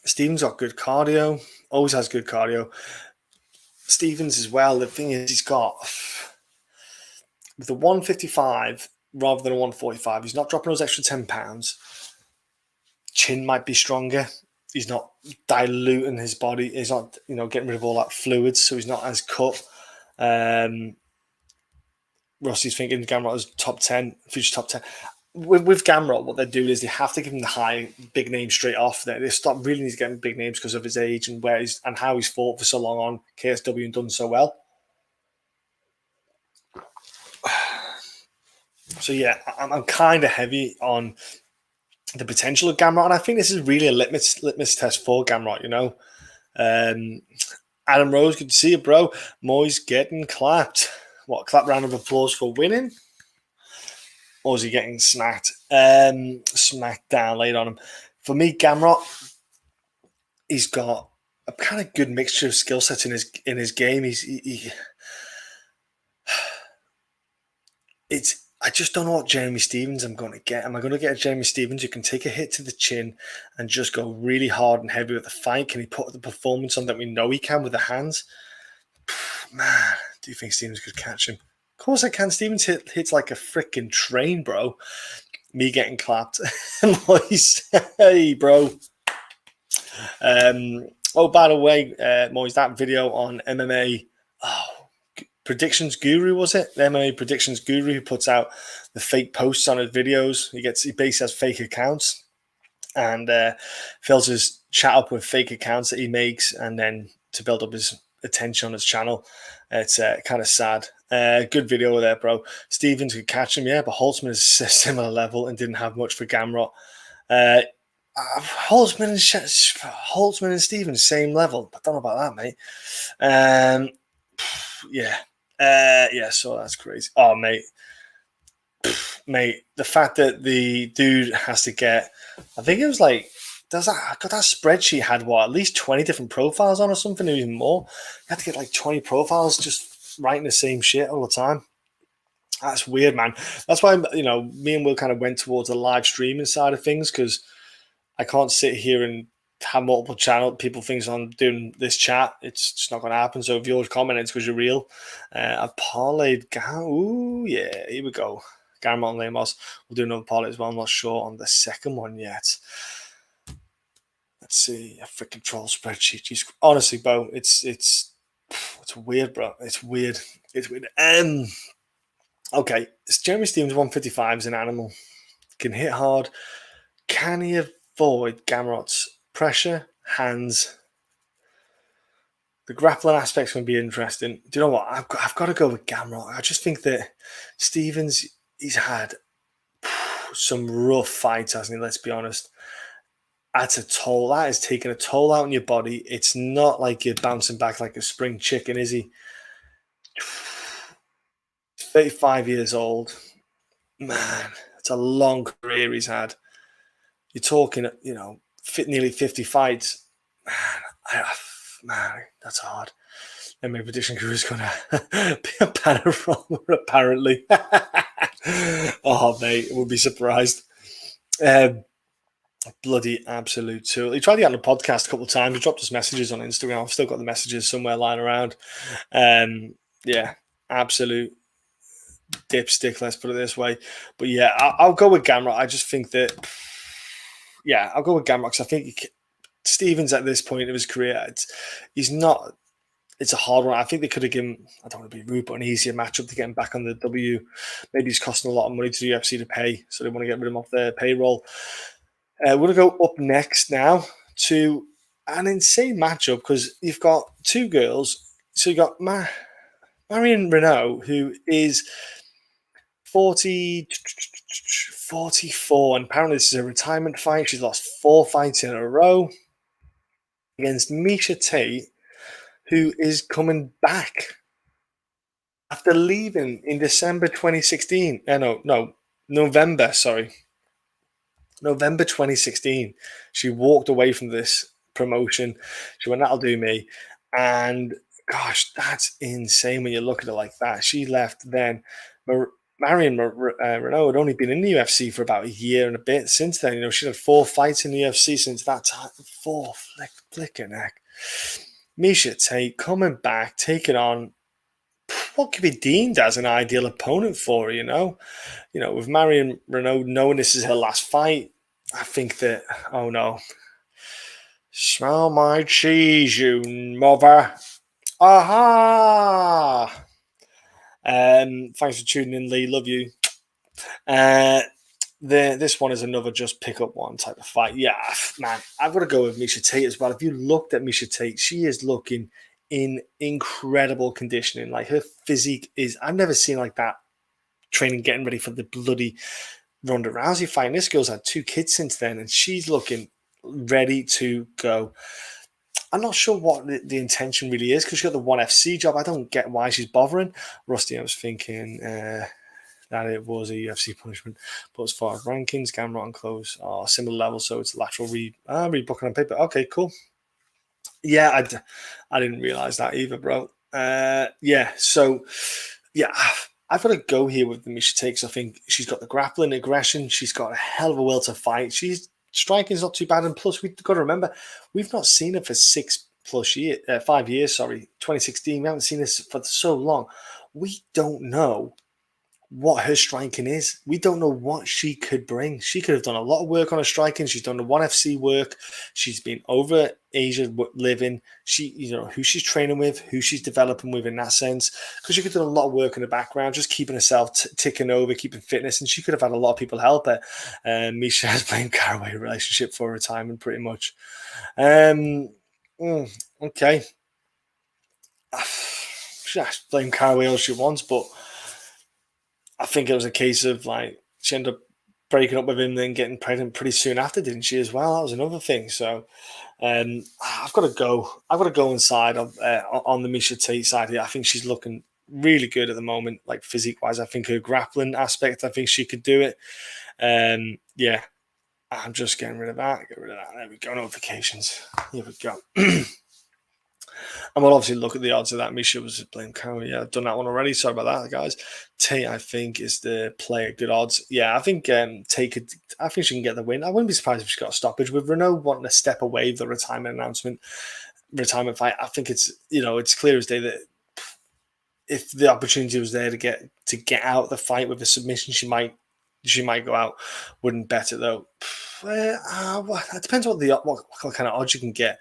Speaker 1: Stephens got good cardio. Always has good cardio. Stephens as well. The thing is, he's got with the 155 rather than a 145. He's not dropping those extra 10 pounds. Chin might be stronger. He's not diluting his body. He's not, getting rid of all that fluids, so he's not as cut. Rossi's thinking Gamrot is top 10, future top 10. With Gamrot, what they do is they have to give him the high, big name straight off. They stop really need to get him big names because of his age and and how he's fought for so long on KSW and done so well. So yeah, I'm kind of heavy on the potential of Gamrot, and I think this is really a litmus test for Gamrot. Adam Rose, good to see you, bro. Moisés getting clapped. What, clap round of applause for winning? Or is he getting smacked down, laid on him? For me, Gamrot, he's got a kind of good mixture of skill sets in his game. I just don't know what Jeremy Stephens I'm going to get. Am I going to get a Jeremy Stephens who can take a hit to the chin and just go really hard and heavy with the fight? Can he put the performance on that we know he can with the hands? Man, do you think Stephens could catch him? Of course I can. Stephens hits like a freaking train, bro. Me getting clapped. Moise, hey, bro. By the way, Moise, that video on MMA Predictions Guru, was it? The MMA Predictions Guru who puts out the fake posts on his videos. He basically has fake accounts and fills his chat up with fake accounts that he makes, and then to build up his attention on his channel. It's kind of sad. Good video there, bro. Stephens could catch him, yeah, but Holtzman is a similar level and didn't have much for Gamrot. Holtzman and Stephens, same level. I don't know about that, mate. So that's crazy. Oh, mate, the fact that the dude has to get, I think it was like, got that spreadsheet had at least 20 different profiles on or something, or even more. You had to get like 20 profiles just writing the same shit all the time. That's weird, man. That's why, me and Will kind of went towards the live streaming side of things, because I can't sit here and have multiple channel people things on doing this chat. It's just not going to happen. So if you're commenting, it's because you're real. I've parlayed. Here we go. Gamrot and Lemos. We'll do another parlay as well. I'm not sure on the second one yet. Let's see. A freaking troll spreadsheet. Jeez. Honestly, bro, it's weird, bro. It's weird. Okay. Jeremy Stephens 155 is an animal. Can hit hard. Can he avoid Gamrot's pressure, hands? The grappling aspect's going to be interesting. Do you know what? I've got to go with Gamrot. I just think that Stephens, he's had some rough fights, hasn't he? Let's be honest. That's a toll. That is taking a toll out on your body. It's not like you're bouncing back like a spring chicken, is he? 35 years old. Man, it's a long career he's had. You're talking, nearly 50 fights. Man, that's hard. MMA prediction crew is going to be a banner roller, apparently. Oh, mate, I would be surprised. Bloody absolute tool. He tried to get on the podcast a couple of times. He dropped us messages on Instagram. I've still got the messages somewhere lying around. Yeah, absolute dipstick, let's put it this way. But yeah, I'll go with Gamrot. I just think that, yeah, I'll go with Gamrot because I think Stevens at this point of his career, he's not. It's a hard one. I think they could have given, I don't want to be rude, but an easier matchup to get him back on the W. Maybe he's costing a lot of money to the UFC to pay, so they want to get rid of him off their payroll. We're going to go up next now to an insane matchup because you've got two girls. So you've got Marion Reneau, who is 44, and apparently this is a retirement fight. She's lost 4 fights in a row against Miesha Tate, who is coming back after leaving in December 2016. November 2016. She walked away from this promotion. She went, that'll do me. And gosh, that's insane when you look at it like that. She left then. Marion Reneau had only been in the UFC for about a year and a bit since then. You know, she had 4 fights in the UFC since that time. 4 flicking heck. Miesha Tate coming back, taking on what could be deemed as an ideal opponent for her, you know, with Marion Reneau knowing this is her last fight. I think that, oh no, smell my cheese, you mother. Aha! Thanks for tuning in, Lee. Love you. This one is another just pick up one type of fight. Yeah, man, I've got to go with Miesha Tate as well. If you looked at Miesha Tate, she is looking in incredible conditioning. Like her physique is, I've never seen like that training, getting ready for the bloody Ronda Rousey fight. And this girl's had 2 kids since then, and she's looking ready to go. I'm not sure what the intention really is because she got the ONE FC job. I don't get why she's bothering. Rusty, I was thinking that it was a UFC punishment. But as far as rankings, Gamrot and Close are similar levels, so it's lateral rebooking on paper. Okay, cool. Yeah, I didn't realize that either, bro. Yeah, so yeah, I've got to go here with the Miesha Tate. I think she's got the grappling aggression. She's got a hell of a will to fight. She's striking is not too bad, and plus we've got to remember we've not seen her for 5 years. Sorry, 2016. We haven't seen this for so long. We don't know what her striking is. We don't know what she could bring. She could have done a lot of work on her striking. She's done the ONE FC work. She's been over Asia living. Who she's training with, who she's developing with in that sense. Because she could have done a lot of work in the background, just keeping herself ticking over, keeping fitness, and she could have had a lot of people help her. Miesha has blamed Caraway relationship for retirement, pretty much. Okay. She has blame Caraway all she wants, but I think it was a case of like she ended up breaking up with him, then getting pregnant pretty soon after, didn't she? As well, that was another thing. So I've got to go. I've got to go inside on the Miesha Tate side here. I think she's looking really good at the moment, like physique wise. I think her grappling aspect, I think she could do it. Yeah, I'm just getting rid of that. Get rid of that. There we go. Notifications. Here we go. And we'll obviously look at the odds of that. Miesha was blame Carol. Yeah, I've done that one already. Sorry about that, guys. Tate, I think, is the play at good odds. Yeah, I think Tate could. I think she can get the win. I wouldn't be surprised if she got a stoppage. With Reneau wanting to step away the retirement fight, I think it's clear as day that if the opportunity was there to get out the fight with a submission, she might go out. Wouldn't bet it though. It depends what kind of odds you can get.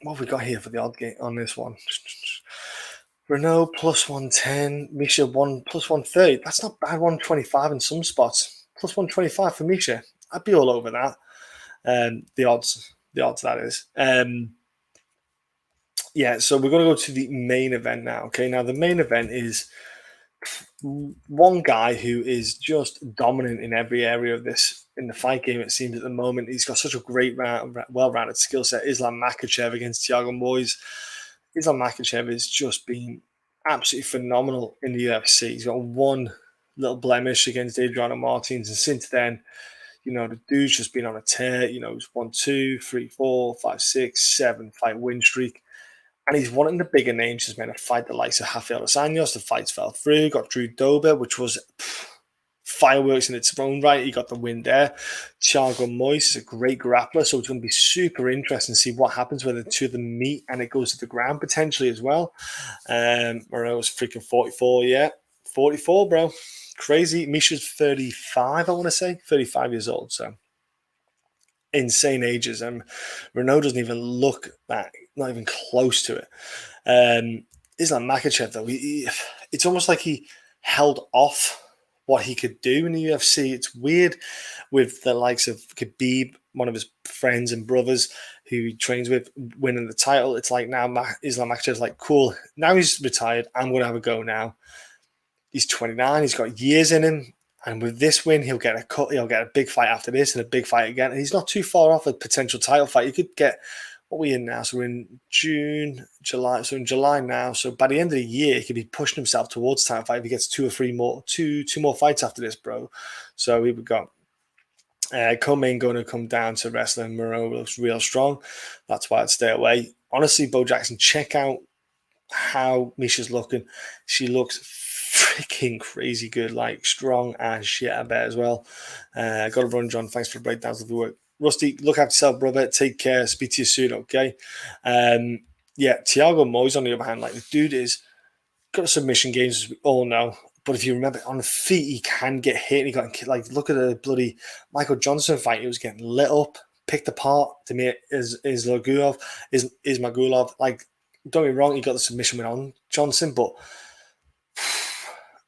Speaker 1: What have we got here for the odd game on this one? Reneau plus 110, Miesha plus 130. That's not bad. 125 in some spots. Plus 125 for Miesha. I'd be all over that. The odds that is. Yeah, so we're going to go to the main event now. Okay, now the main event is one guy who is just dominant in every area of this in the fight game. It seems at the moment he's got such a great, well-rounded skill set. Islam Makhachev against Thiago Moisés. Islam Makhachev has just been absolutely phenomenal in the UFC. He's got one little blemish against Adriano Martins, and since then, the dude's just been on a tear. He's 1, 2, 3, 4, 5, 6, 7 fight win streak. And he's wanting the bigger names. He's meant to fight the likes of Rafael dos Anjos. The fights fell through. Got Drew Dober, which was fireworks in its own right. He got the win there. Thiago Moisés is a great grappler, so it's going to be super interesting to see what happens when the two of them meet and it goes to the ground potentially as well. Reneau's freaking 44, yeah. 44, bro. Crazy. Miesha's 35, I want to say. 35 years old, so insane ages. And Reneau doesn't even look that, not even close to it. Islam Makhachev, though, it's almost like he held off what he could do in the UFC. It's weird with the likes of Khabib, one of his friends and brothers who he trains with, winning the title. It's like now Islam Makhachev's like, cool, now he's retired, I'm going to have a go now. He's 29, he's got years in him, and with this win, he'll get a big fight after this and a big fight again. And he's not too far off a potential title fight. You could get, what are we in now? So we're in June, July. So in July now. So by the end of the year, he could be pushing himself towards title fight if he gets two more fights after this, bro. So here we go. Co-main going to come down to wrestling. Moreau looks real strong. That's why I'd stay away. Honestly, Bo Jackson, check out how Miesha's looking. She looks freaking crazy good, like strong as shit, I bet as well. Got to run, John. Thanks for the breakdowns of the work. Rusty, look after yourself, brother. Take care. Speak to you soon, okay? Yeah, Thiago Moisés, on the other hand, like the dude is got a submission games, as we all know. But if you remember, on the feet, he can get hit. He got, like, look at the bloody Michael Johnson fight. He was getting lit up, picked apart. To me, is Magulov. Like, don't get me wrong, he got the submission win on Johnson, but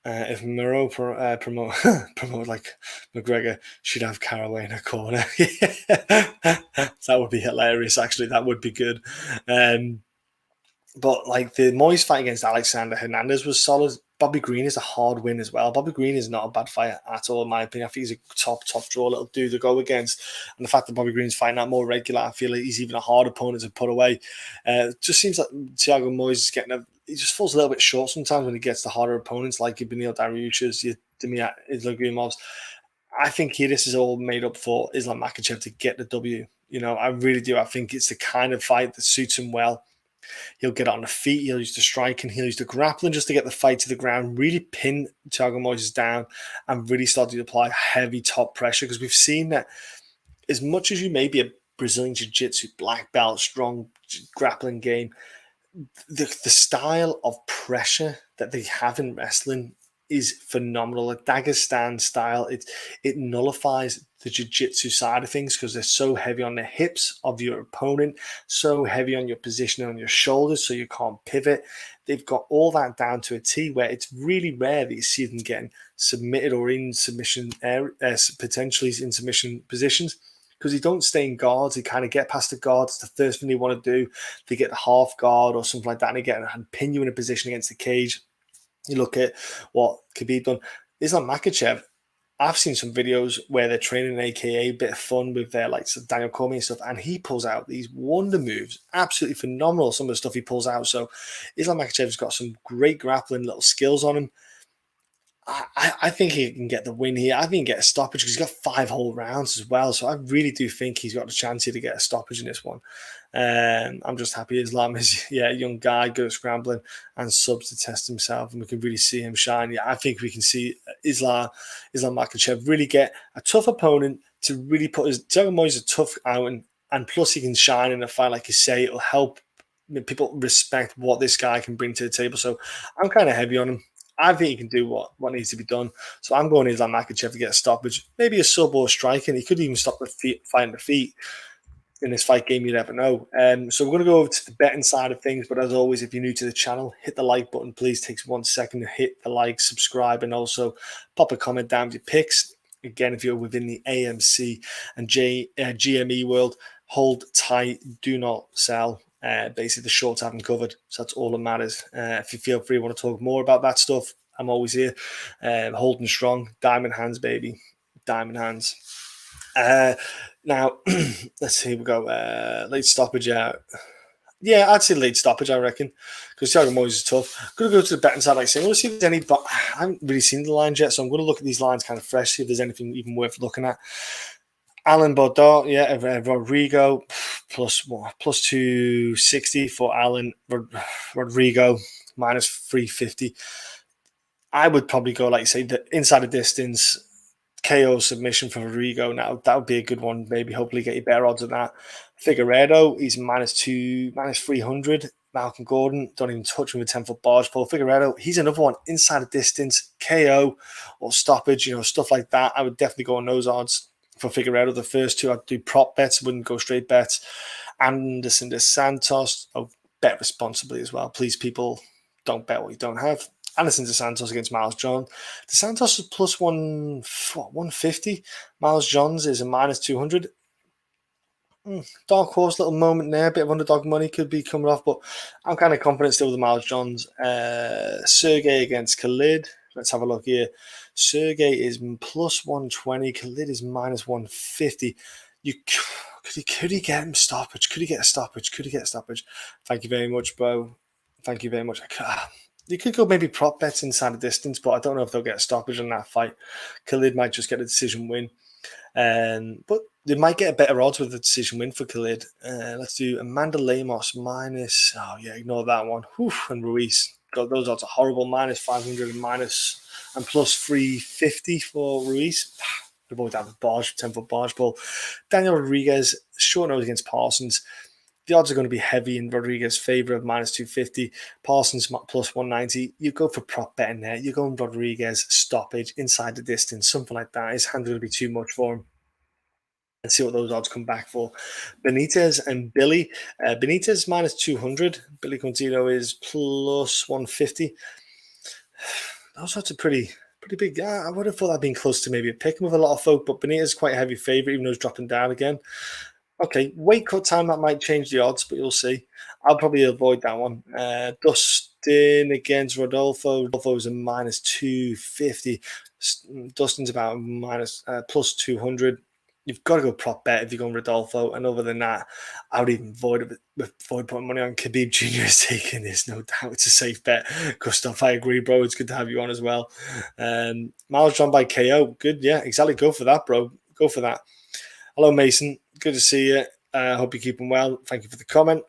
Speaker 1: if Moreau promote like McGregor, should have Caraway in a corner. That would be hilarious, actually. That would be good. But like the Moisés fight against Alexander Hernandez was solid. Bobby Green is a hard win as well. Bobby Green is not a bad fighter at all, in my opinion. I think he's a top draw little dude to go against. And the fact that Bobby Green's fighting out more regular, I feel like he's even a hard opponent to put away. It just seems like Thiago Moisés is he just falls a little bit short sometimes when he gets the harder opponents like your Benil Dariush's, your Demir Islagumovs. I think this is all made up for Islam Makhachev to get the W. You know, I really do. I think it's the kind of fight that suits him well. He'll get on the feet, he'll use the striking, he'll use the grappling just to get the fight to the ground, really pin Thiago Moisés down and really start to apply heavy top pressure, because we've seen that as much as you may be a Brazilian Jiu-Jitsu black belt, strong grappling game, the style of pressure that they have in wrestling is phenomenal. A Dagestan style, it nullifies the jiu-jitsu side of things because they're so heavy on the hips of your opponent, so heavy on your position on your shoulders, so you can't pivot. They've got all that down to a T, where it's really rare that you see them getting submitted or in submission, potentially in submission positions, because they don't stay in guards. They kind of get past the guards. It's the first thing they want to do. They get the half guard or something like that, and pin you in a position against the cage. You look at what Khabib done. Islam Makhachev, I've seen some videos where they're training AKA, a bit of fun with their like Daniel Cormier and stuff, and he pulls out these wonder moves. Absolutely phenomenal, some of the stuff he pulls out. So Islam Makhachev's got some great grappling little skills on him. I think he can get the win here. I think he can get a stoppage because he's got 5 whole rounds as well. So I really do think he's got a chance here to get a stoppage in this one. I'm just happy Islam is a young guy, good at scrambling and subs to test himself, and we can really see him shine. Yeah, I think we can see Islam Makhachev really get a tough opponent to really put his Thiago Moisés a tough outing, and plus he can shine in a fight, like you say. It'll help people respect what this guy can bring to the table. So I'm kind of heavy on him. I think he can do what needs to be done. So I'm going Islam Makhachev to get a stoppage, maybe a sub or a striking. He could even stop the fight on the feet in this fight game. You never know. So we're going to go over to the betting side of things. But as always, if you're new to the channel, hit the like button. Please take 1 second to hit the like, subscribe, and also pop a comment down with your picks. Again, if you're within the AMC and GME world, hold tight, do not sell. Basically, the shorts haven't covered, so that's all that matters. If you feel free, want to talk more about that stuff, I'm always here. Holding strong, diamond hands, baby, diamond hands. Now, let's see, we go late stoppage out. Yeah, I'd say late stoppage, I reckon, because Thiago Moisés is tough. I'm going to go to the betting side, like saying, let's see if there's any, but I haven't really seen the lines yet, so I'm going to look at these lines kind of fresh, see if there's anything even worth looking at. Alan Baudot, Rodrigo, plus 260 for Alan Rodrigo, minus 350. I would probably go, like you say, the inside the distance KO submission for Rodrigo. Now that would be a good one. Maybe hopefully get you better odds than that. Figueiredo, he's minus 300. Malcolm Gordon, don't even touch him with 10-foot barge pole. Figueiredo, he's another one inside the distance, KO or stoppage, stuff like that. I would definitely go on those odds for Figueiredo. The first two, I'd do prop bets, wouldn't go straight bets. Anderson de Santos, bet responsibly as well. Please, people, don't bet what you don't have. Anderson de Santos against Miles John. De Santos is plus 150. Miles Johns is a minus 200. Dark horse little moment there. A bit of underdog money could be coming off, but I'm kind of confident still with the Miles Johns. Sergey against Khalid. Let's have a look here. Sergey is plus 120. Khalid is minus 150. Could he get him stoppage? Could he get a stoppage? Thank you very much, bro. Thank you very much. You could go maybe prop bets inside the distance, but I don't know if they'll get a stoppage in that fight. Khalid might just get a decision win. But they might get a better odds with the decision win for Khalid. Let's do Amanda Lemos minus. Oh, yeah, ignore that one. And Ruiz. God, those odds are horrible. Minus 500 and plus 350 for Ruiz. They're both down the barge, 10-foot barge ball. Daniel Rodriguez, short nose against Parsons. The odds are going to be heavy in Rodriguez's favour of minus 250. Parsons plus 190. You go for prop betting there. You go on Rodriguez stoppage inside the distance, something like that. His hand's going to be too much for him. And see what those odds come back for. Benítez and Billy. Benítez minus 200. Billy Quarantillo is plus 150. Those odds are pretty big. Yeah, I would have thought that'd been close to maybe a pick with a lot of folk, but Benítez is quite a heavy favourite, even though he's dropping down again. Okay, weight cut time, that might change the odds, but you'll see. I'll probably avoid that one. Dustin against Rodolfo. Rodolfo is a minus 250. Dustin's about plus 200. You've got to go prop bet if you're going Rodolfo. And other than that, I would even avoid putting money on Khabib Jr. is taking this, no doubt. It's a safe bet. Gustav, I agree, bro. It's good to have you on as well. Miles John by KO. Good, yeah, exactly. Go for that, bro. Go for that. Hello, Mason. Good to see you. Hope you're keeping well. Thank you for the comment.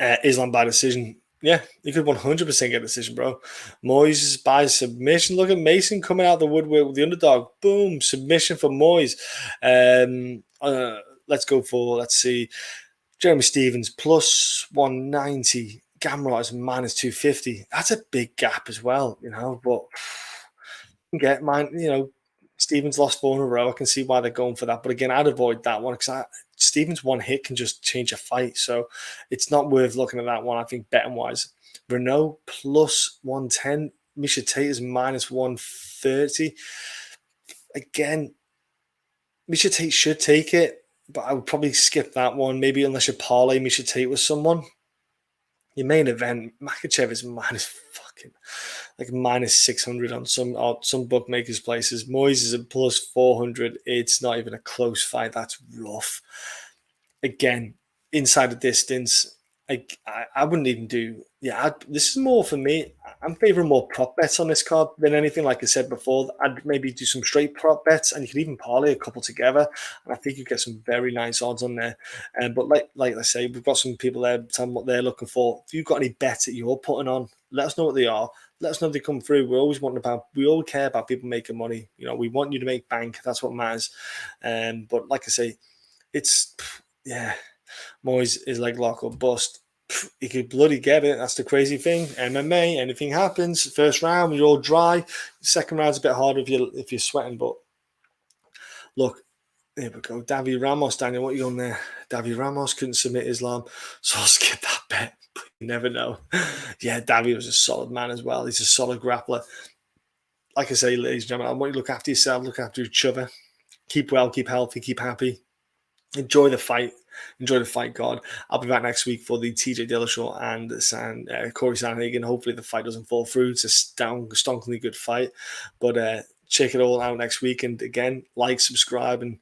Speaker 1: Islam by decision. Yeah, you could 100% get a decision, bro. Moisés by submission. Look at Mason coming out the woodwork with the underdog. Boom, submission for Moisés. Let's see. Jeremy Stevens plus 190. Gamrot is minus 250. That's a big gap as well, but get mine, Stevens lost 4 in a row. I can see why they're going for that. But again, I'd avoid that one because Stevens' one hit can just change a fight. So it's not worth looking at that one, I think, betting-wise. Reneau plus 110. Miesha Tate is minus 130. Again, Miesha Tate should take it, but I would probably skip that one. Maybe unless you parlay Miesha Tate with someone. Your main event, Makhachev is minus 600 on some bookmakers' places. Moisés is a plus 400. It's not even a close fight. That's rough. Again, inside the distance, I wouldn't even do. Yeah, this is more for me. I'm favoring more prop bets on this card than anything. Like I said before, I'd maybe do some straight prop bets, and you could even parlay a couple together, and I think you get some very nice odds on there. But like I say, we've got some people there telling what they're looking for. If you've got any bets that you're putting on, let us know what they are. Let us know if they come through. We always care about people making money. We want you to make bank. That's what matters. But like I say, Moisés is like lock or bust. He could bloody get it. That's the crazy thing. MMA, anything happens. First round, you're all dry. Second round's a bit harder if you're sweating. But look, here we go. Davi Ramos, Daniel, what are you on there? Davi Ramos couldn't submit Islam, so I'll skip that bet. You never know. Yeah, Davi was a solid man as well. He's a solid grappler. Like I say, ladies and gentlemen, I want you to look after yourself, look after each other. Keep well, keep healthy, keep happy. Enjoy the fight. Enjoy the fight, God. I'll be back next week for the TJ Dillashaw and Corey Sandhagen. Hopefully the fight doesn't fall through. It's a stonkingly good fight. But check it all out next week. And again, like, subscribe, and